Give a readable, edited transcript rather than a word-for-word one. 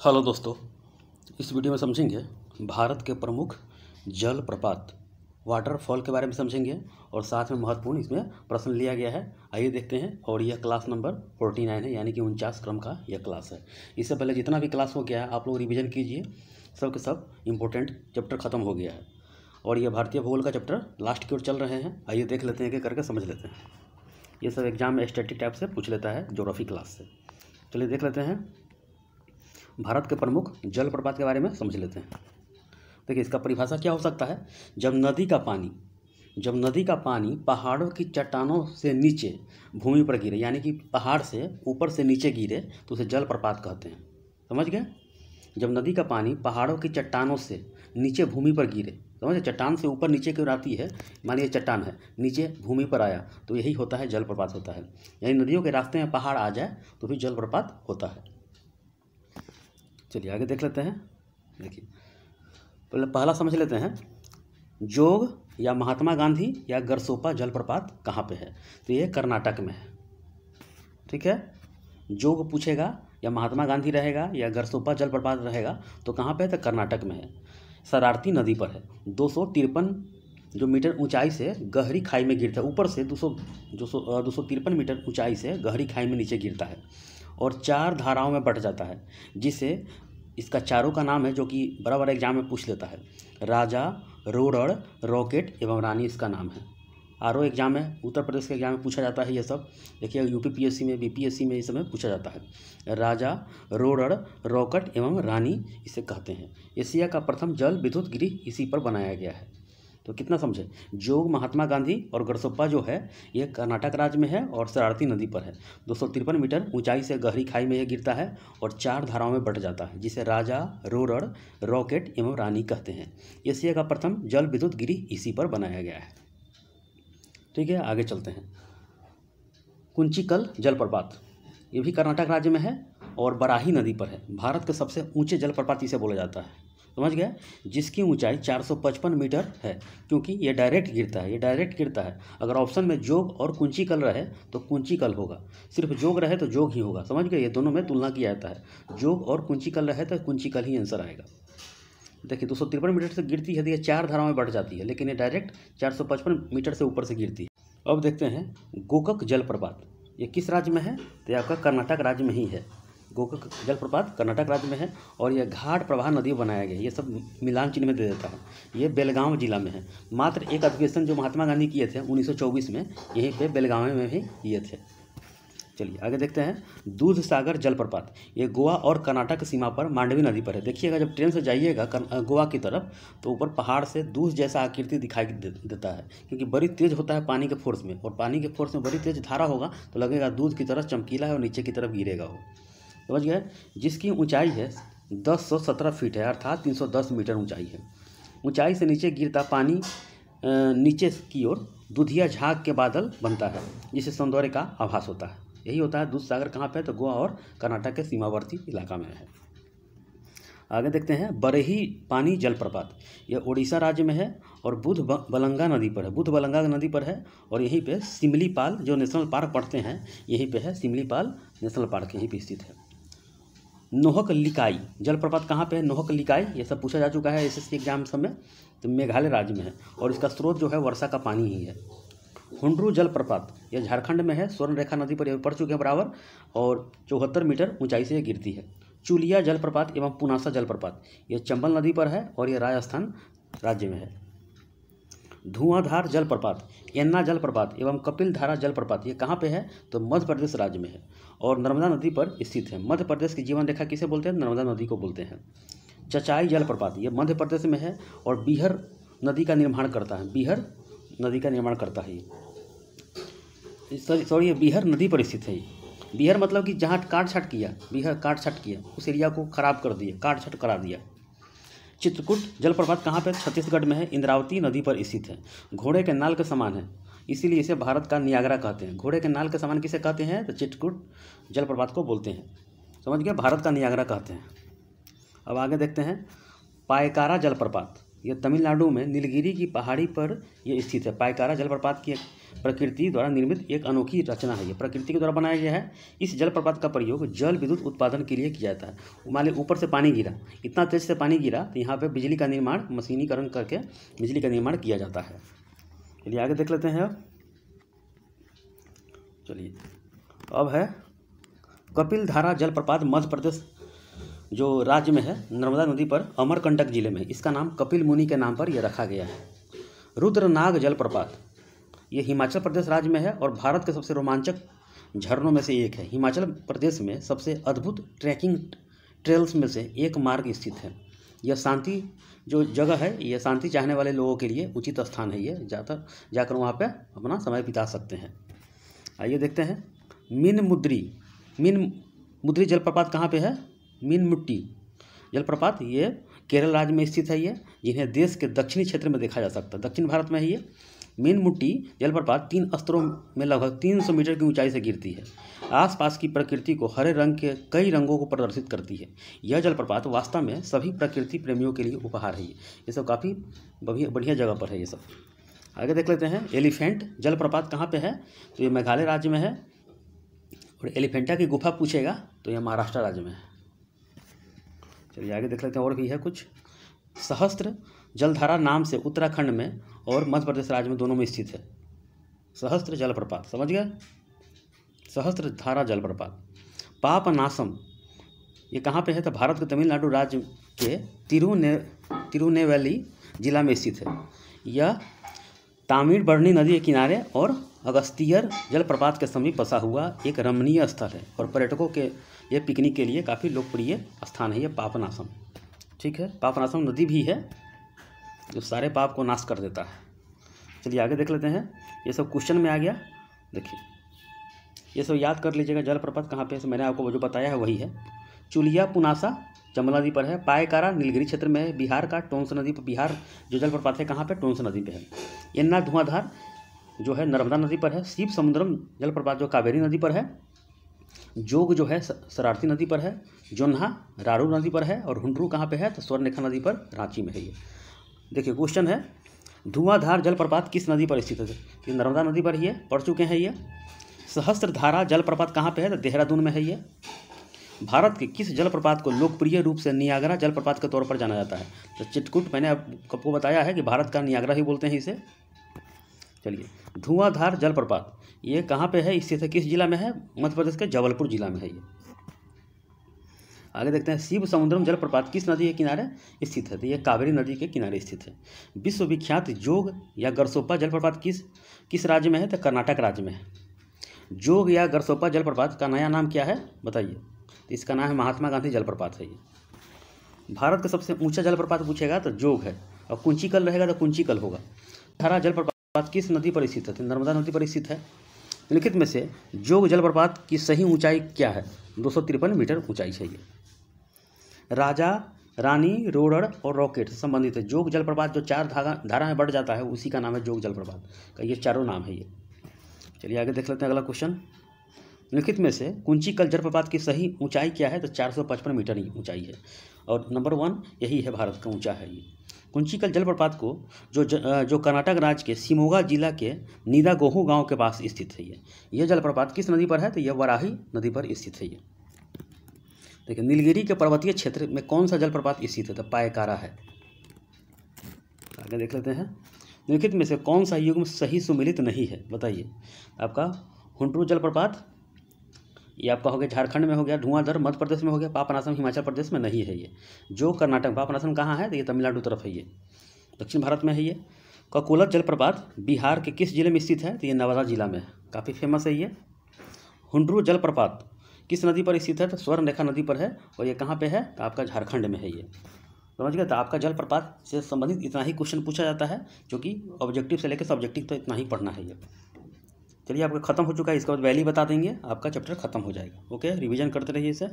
Hello दोस्तों, इस video में समझेंगे भारत के प्रमुख जलप्रपात वाटरफॉल के बारे में समझेंगे और साथ में महत्वपूर्ण इसमें प्रश्न लिया गया है। आइए देखते हैं। और यह क्लास नंबर 49 है, यानी कि 49 क्रम का यह क्लास है। इससे पहले जितना भी क्लास हो गया है आप लोग रिवीजन कीजिए, सब के सब इम्पोर्टेंट चैप्टर ख़त्म हो गया है और यह भारतीय भूगोल का चैप्टर लास्ट की ओर चल रहे हैं। आइए देख लेते हैं, एक करके समझ लेते हैं। ये सब एग्जाम में स्टैटिक टाइप से पूछ लेता है ज्योग्राफी क्लास से। चलिए देख लेते हैं। भारत के प्रमुख जलप्रपात के बारे में समझ लेते हैं। देखिए, इसका परिभाषा क्या हो सकता है। जब नदी का पानी पहाड़ों की चट्टानों से नीचे भूमि पर गिरे, यानी कि पहाड़ से ऊपर से नीचे गिरे तो उसे जलप्रपात कहते हैं। समझ गए। जब नदी का पानी पहाड़ों की चट्टानों से नीचे भूमि पर गिरे, समझे, चट्टान से ऊपर नीचे की ओर आती है, मानिए चट्टान है, नीचे भूमि पर आया तो यही होता है जलप्रपात होता है। यानी नदियों के रास्ते में पहाड़ आ जाए तो भी जलप्रपात होता है। चलिए आगे देख लेते हैं। देखिए, पहला समझ लेते हैं। जोग या महात्मा गांधी या गरसोपा जलप्रपात कहाँ पे है, तो ये कर्नाटक में है। ठीक है, जोग पूछेगा या महात्मा गांधी रहेगा या गरसोपा जलप्रपात रहेगा तो कहाँ पे है, तो कर्नाटक में है। शरारती नदी पर है। 253 जो मीटर ऊंचाई से गहरी खाई में गिरता है, ऊपर से 253 मीटर ऊंचाई से गहरी खाई में नीचे गिरता है और 4 धाराओं में बट जाता है, जिसे इसका चारों का नाम है, जो कि बड़ा बड़ा एग्जाम में पूछ लेता है। राजा, रोरड़, रॉकेट एवं रानी इसका नाम है। आरओ एग्जाम में, उत्तर प्रदेश के एग्जाम में पूछा जाता है ये सब। देखिए, यूपी पीएससी में, बीपीएससी में इस समय पूछा जाता है। राजा, रोरड़, रॉकेट एवं रानी इसे कहते हैं। एशिया का प्रथम जल विद्युत गृह इसी पर बनाया गया है। तो कितना समझे। जोग, महात्मा गांधी और गरसोप्पा जो है ये कर्नाटक राज्य में है और शरारती नदी पर है। 253 मीटर ऊंचाई से गहरी खाई में यह गिरता है और 4 धाराओं में बट जाता है, जिसे राजा, रोरड़, रॉकेट एवं रानी कहते हैं। एशिया का प्रथम जल विद्युत गृह इसी पर बनाया गया है। ठीक है, आगे चलते हैं। कुंचिकल जलप्रपात, ये भी कर्नाटक राज्य में है और बराही नदी पर है। भारत के सबसे ऊंचे जलप्रपात इसे बोला जाता है। समझ गए, जिसकी ऊंचाई 455 मीटर है, क्योंकि ये डायरेक्ट गिरता है। अगर ऑप्शन में जोग और कुंचिकल रहे तो कुंचिकल होगा, सिर्फ जोग रहे तो जोग ही होगा। समझ गए, ये दोनों में तुलना किया जाता है। जोग और कुंचिकल रहे तो कुंचिकल ही आंसर आएगा। देखिए, 253 मीटर से गिरती है तो ये 4 धाराओं में बढ़ जाती है, लेकिन ये डायरेक्ट 455 मीटर से ऊपर से गिरती है। अब देखते हैं गोकक जलप्रपात, ये किस राज्य में है, तो आपका कर्नाटक राज्य में ही है। गोकक जलप्रपात कर्नाटक राज्य में है और यह घाट प्रवाह नदी बनाया गया है। ये सब मिलान चिन्ह में दे देता है। ये बेलगांव जिला में है। मात्र एक अधिवेशन जो महात्मा गांधी किए थे 1924 में, यहीं पे बेलगांव में भी किए थे। चलिए आगे देखते हैं। दूध सागर जलप्रपात, ये गोवा और कर्नाटक की सीमा पर मांडवी नदी पर है। देखिएगा, जब ट्रेन से जाइएगा गोवा की तरफ तो ऊपर पहाड़ से दूध जैसा आकृति दिखाई देता है, क्योंकि बड़ी तेज होता है पानी के फोर्स में, और पानी के फोर्स में बड़ी तेज धारा होगा तो लगेगा दूध की तरह चमकीला है और नीचे की तरफ गिरेगा वो। समझ गए। जिसकी ऊंचाई है 1017 फीट है, अर्थात 310 मीटर ऊंचाई है। ऊंचाई से नीचे गिरता पानी नीचे की ओर दूधिया झाग के बादल बनता है, जिससे सौंदर्य का आभास होता है। यही होता है दूध सागर। कहाँ पे है, तो गोवा और कर्नाटक के सीमावर्ती इलाका में है। आगे देखते हैं बरही पानी जलप्रपात, यह उड़ीसा राज्य में है और बुधबलंगा नदी पर है और यहीं पे सिमलीपाल जो नेशनल पार्क पढ़ते हैं, यहीं पे है। सिमलीपाल नेशनल पार्क यहीं पे स्थित है। नोहक लिकाई जलप्रपात कहाँ पे है, नोहक लिकाई, ये सब पूछा जा चुका है एसएससी एग्जाम सब में। तो मेघालय राज्य में है और इसका स्रोत जो है वर्षा का पानी ही है। हुंड्रू जलप्रपात, यह झारखंड में है। स्वर्ण रेखा नदी पर यह पड़ चुके हैं बराबर और 74 मीटर ऊंचाई से यह गिरती है। चुलिया जलप्रपात एवं पुनासा जलप्रपात, यह चंबल नदी पर है और यह राजस्थान राज्य में है। धुआंधार जलप्रपात, एन्ना जलप्रपात एवं कपिल धारा जलप्रपात, ये कहाँ पे है, तो मध्य प्रदेश राज्य में है और नर्मदा नदी पर स्थित है। मध्य प्रदेश की जीवन रेखा किसे बोलते हैं, नर्मदा नदी को बोलते हैं। चचाई जलप्रपात, ये मध्य प्रदेश में है और बीहर नदी का निर्माण करता है। बीहर नदी का निर्माण करता है ये बीहर नदी पर स्थित है। बीहर मतलब कि जहाँ काट छाट किया, उस एरिया को खराब कर दिया, काट छाट करा दिया। चित्रकूट जलप्रपात कहाँ पे, छत्तीसगढ़ में है। इंद्रावती नदी पर स्थित है। घोड़े के नाल के समान है, इसीलिए इसे भारत का नियाग्रा कहते हैं। घोड़े के नाल के समान किसे कहते हैं, तो चित्रकूट जलप्रपात को बोलते हैं। समझ गए, भारत का नियाग्रा कहते हैं। अब आगे देखते हैं पायकारा जलप्रपात, ये तमिलनाडु में नीलगिरी की पहाड़ी पर ये स्थित है। पायकारा जलप्रपात की प्रकृति द्वारा निर्मित एक अनोखी रचना है। ये प्रकृति के द्वारा बनाया गया है। इस जलप्रपात का प्रयोग जल विद्युत उत्पादन के लिए किया जाता है। मान ली ऊपर से पानी गिरा, इतना तेज से पानी गिरा तो यहाँ पे बिजली का निर्माण मशीनीकरण करके बिजली का निर्माण किया जाता है। चलिए आगे देख लेते हैं। अब चलिए अब है कपिल धारा जलप्रपात मध्य प्रदेश जो राज्य में है, नर्मदा नदी पर अमरकंटक जिले में। इसका नाम कपिल मुनि के नाम पर यह रखा गया है। रुद्रनाग जलप्रपात ये हिमाचल प्रदेश राज्य में है और भारत के सबसे रोमांचक झरनों में से एक है। हिमाचल प्रदेश में सबसे अद्भुत ट्रैकिंग ट्रेल्स में से एक मार्ग स्थित है। यह शांति जो जगह है, यह शांति चाहने वाले लोगों के लिए उचित स्थान है। ये जाकर वहाँ पे अपना समय बिता सकते हैं। आइए देखते हैं। मीनमुद्री जलप्रपात कहाँ पे है? मीनमुट्टी जलप्रपात ये केरल राज्य में स्थित है। ये जिन्हें देश के दक्षिणी क्षेत्र में देखा जा सकता है। दक्षिण भारत में है ये। मीनमुट्टी जलप्रपात 3 स्तरों में लगभग 300 मीटर की ऊंचाई से गिरती है। आसपास की प्रकृति को हरे रंग के कई रंगों को प्रदर्शित करती है। यह जलप्रपात वास्तव में सभी प्रकृति प्रेमियों के लिए उपहार है। ये सब काफ़ी बढ़िया जगह पर है ये सब। आगे देख लेते हैं। एलिफेंट जलप्रपात कहाँ पे है? तो ये मेघालय राज्य में है। और एलिफेंटा की गुफा पूछेगा तो यह महाराष्ट्र राज्य में है। चलिए आगे देख लेते हैं। और भी है कुछ। सहस्त्र जलधारा नाम से उत्तराखंड में और मध्य प्रदेश राज्य में दोनों में स्थित है। सहस्त्र जलप्रपात समझ गए? सहस्त्र धारा जलप्रपात। पापनासम ये कहाँ पे है? तो भारत के तमिलनाडु राज्य के तिरुनेवेली जिला में स्थित है। यह तामिलबरनी नदी के किनारे और अगस्तियर जलप्रपात के समीप बसा हुआ एक रमणीय स्थल है और पर्यटकों के ये पिकनिक के लिए काफ़ी लोकप्रिय स्थान है। ये पापनासम, ठीक है। पापनासम नदी भी है जो सारे पाप को नाश कर देता है। चलिए आगे देख लेते हैं। ये सब क्वेश्चन में आ गया। देखिए ये सब याद कर लीजिएगा। जलप्रपात कहाँ पे है? मैंने आपको जो बताया है वही है। चुलिया पुनासा जमुना नदी पर है। पायकारा नीलगिरी क्षेत्र में है। बिहार का टोंस नदी पर, बिहार जो जलप्रपात है कहाँ पे? टोंस नदी पे है। यन्ना धुआंधार जो है नर्मदा नदी पर है। शिव समुद्रम जलप्रपात जो कावेरी नदी पर है। जोग जो है शरारती नदी पर है। जोन्हा रारू नदी पर है। और हुंड्रू कहाँ पे है? तो स्वर्णरेखा नदी पर रांची में है। ये देखिए क्वेश्चन है, धुआंधार जलप्रपात किस नदी पर स्थित है? ये नर्मदा नदी पर ही है, पढ़ चुके हैं ये। सहस्त्रधारा जलप्रपात कहाँ पे है? तो देहरादून में है ये। भारत के किस जलप्रपात को लोकप्रिय रूप से नियाग्रा जलप्रपात के तौर पर जाना जाता है? तो चित्रकूट, मैंने आपको बताया है कि भारत का नियाग्रा ही बोलते हैं इसे। चलिए धुआंधार जलप्रपात ये कहाँ पे है? स्थित है किस जिला में है? मध्य प्रदेश के जबलपुर जिला में है ये। आगे देखते हैं। शिव समुद्रम जलप्रपात किस नदी के किनारे स्थित है? तो ये कावेरी नदी के किनारे स्थित है। विश्वविख्यात जोग या गरसोप्पा जलप्रपात किस राज्य में है? तो कर्नाटक राज्य में है। जोग या गरसोप्पा जलप्रपात का नया नाम क्या है बताइए? तो इसका नाम है महात्मा गांधी जलप्रपात है ये। भारत का सबसे ऊंचा जलप्रपात पूछेगा तो जोग है, और कुंचिकल रहेगा तो कुंचिकल होगा। धारा जलप्रपात किस नदी पर स्थित है? तो नर्मदा नदी पर स्थित है। निम्नलिखित में से जोग जलप्रपात की सही ऊंचाई क्या है? 253 मीटर ऊंचाई है ये। राजा, रानी, रोड़ड़ और रॉकेट से संबंधित है। जोग जलप्रपात जो 4 धारा में बढ़ जाता है उसी का नाम है जोग जलप्रपात का। ये चारों नाम है ये। चलिए आगे देख लेते हैं अगला क्वेश्चन। निम्नलिखित में से कुंचिकल जलप्रपात की सही ऊंचाई क्या है? तो 455 मीटर ही ऊंचाई है और नंबर 1 यही है, भारत का ऊंचा है ये। कुंचिकल जलप्रपात को जो कर्नाटक राज्य के शिमोगा जिला के नीदागोहू गांव के पास स्थित है ये। यह जलप्रपात किस नदी पर है? तो यह वराही नदी पर स्थित है ये। देखिए नीलगिरी के पर्वतीय क्षेत्र में कौन सा जलप्रपात स्थित है? तो पायकारा है। आगे देख लेते हैं। निम्नलिखित में से कौन सा युग्म सही सुमेलित नहीं है बताइए? आपका हुंड्रू जलप्रपात ये आपका हो गया झारखंड में हो गया। धुआंधार मध्य प्रदेश में हो गया। पापनासम हिमाचल प्रदेश में नहीं है ये। जो कर्नाटक, पापनासम कहाँ है? तो ये तमिलनाडु तरफ है ये, दक्षिण भारत में है ये। ककोलत जलप्रपात बिहार के किस जिले में स्थित है? तो ये नवादा जिला में है, काफ़ी फेमस है ये। हुंड्रू जलप्रपात किस नदी पर स्थित है? तो स्वर्णरेखा नदी पर है और ये कहाँ पे है? तो आपका झारखंड में है ये। समझ गए? तो आपका जलप्रपात से संबंधित इतना ही क्वेश्चन पूछा जाता है, जो कि ऑब्जेक्टिव से लेकर सब्जेक्टिव तो इतना ही पढ़ना है ये। चलिए आपका खत्म हो चुका है। इसके बाद वैल्यू बता देंगे, आपका चैप्टर खत्म हो जाएगा। ओके, रिवीजन करते रहिए इसे।